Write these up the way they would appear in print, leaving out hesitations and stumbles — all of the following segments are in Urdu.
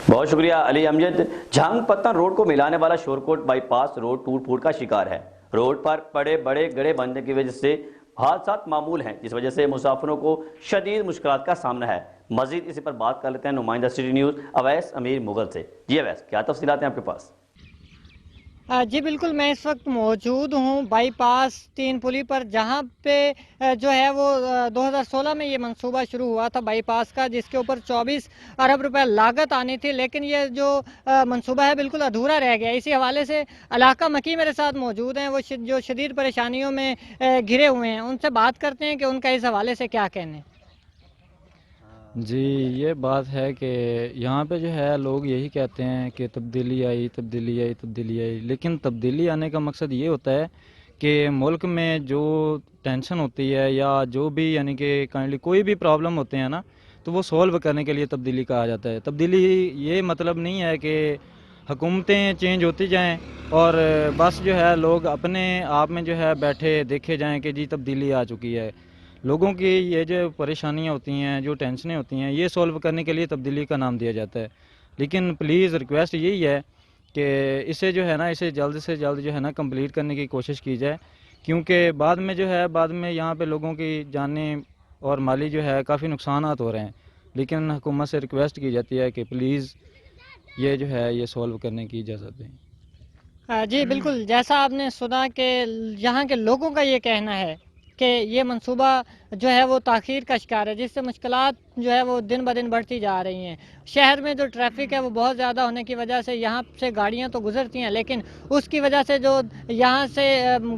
بہت شکریہ علی امجد۔ جھانگ پتن روڈ کو ملانے والا شورکوٹ بائی پاس روڈ ٹوٹ پھوٹ کا شکار ہے۔ روڈ پر بڑے گڑھے بننے کی وجہ سے حادثات معمول ہیں، جس وجہ سے مسافروں کو شدید مشکلات کا سامنا ہے۔ مزید اسی پر بات کر لیتے ہیں نمائندہ سٹی نیوز اویس امیر مغل سے۔ جی اویس، کیا تفصیلات ہیں آپ کے پاس؟ جی بالکل، میں اس وقت موجود ہوں بائی پاس 3 پلی پر، جہاں پہ جو ہے وہ 2016 میں یہ منصوبہ شروع ہوا تھا بائی پاس کا، جس کے اوپر 24 ارب روپے لاگت آنی تھی، لیکن یہ جو منصوبہ ہے بالکل ادھورا رہ گیا۔ اسی حوالے سے علاقہ مکی میرے ساتھ موجود ہیں، وہ جو شدید پریشانیوں میں گھرے ہوئے ہیں، ان سے بات کرتے ہیں کہ ان کا اس حوالے سے کیا کہنا ہے۔ جی، یہ بات ہے کہ یہاں پہ جو ہے لوگ یہی کہتے ہیں کہ تبدیلی آئی، لیکن تبدیلی آنے کا مقصد یہ ہوتا ہے کہ ملک میں جو ٹینشن ہوتی ہے یا جو بھی یعنی کہ کائنڈلی کوئی بھی پرابلم ہوتے ہیں نا، تو وہ سولو کرنے کے لیے تبدیلی کہا جاتا ہے۔ تبدیلی یہ مطلب نہیں ہے کہ حکومتیں چینج ہوتی جائیں اور بس جو ہے لوگ اپنے آپ میں جو ہے بیٹھے دیکھے جائیں کہ جی تبدیلی آ چکی ہے۔ لوگوں کی یہ جو پریشانیاں ہوتی ہیں، جو ٹینشنیں ہوتی ہیں، یہ سولو کرنے کے لیے تبدیلی کا نام دیا جاتا ہے۔ لیکن پلیز ریکویسٹ یہی ہے کہ اسے جو ہے نا، اسے جلد سے جلد جو ہے نا کمپلیٹ کرنے کی کوشش کی جائے، کیونکہ بعد میں یہاں پہ لوگوں کی جانیں اور مالی جو ہے کافی نقصانات ہو رہے ہیں۔ لیکن حکومت سے ریکویسٹ کی جاتی ہے کہ پلیز یہ جو ہے یہ سولو کرنے کی اجازت دیں۔ جی بالکل، جیسا آپ نے سنا کہ یہاں کے لوگوں کا یہ کہنا ہے کہ یہ منصوبہ جو ہے وہ تاخیر کا شکار ہے، جس سے مشکلات جو ہے وہ دن بدن بڑھتی جا رہی ہیں۔ شہر میں جو ٹریفک ہے وہ بہت زیادہ ہونے کی وجہ سے یہاں سے گاڑیاں تو گزرتی ہیں، لیکن اس کی وجہ سے جو یہاں سے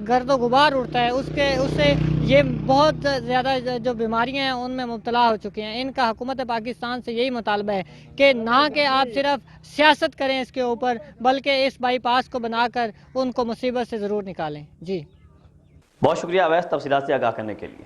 گرد و غبار اڑتا ہے، اس سے یہ بہت زیادہ جو بیماریاں ہیں ان میں مبتلا ہو چکی ہیں۔ ان کا حکومت پاکستان سے یہی مطالبہ ہے کہ نہ کہ آپ صرف سیاست کریں اس کے اوپر، بلکہ اس بائی پاس کو بنا کر ان کو مصیبت سے ضرور نکالیں۔ جی بہت شکریہ اویس تفصیلات سے آگاہ کرنے کے لیے۔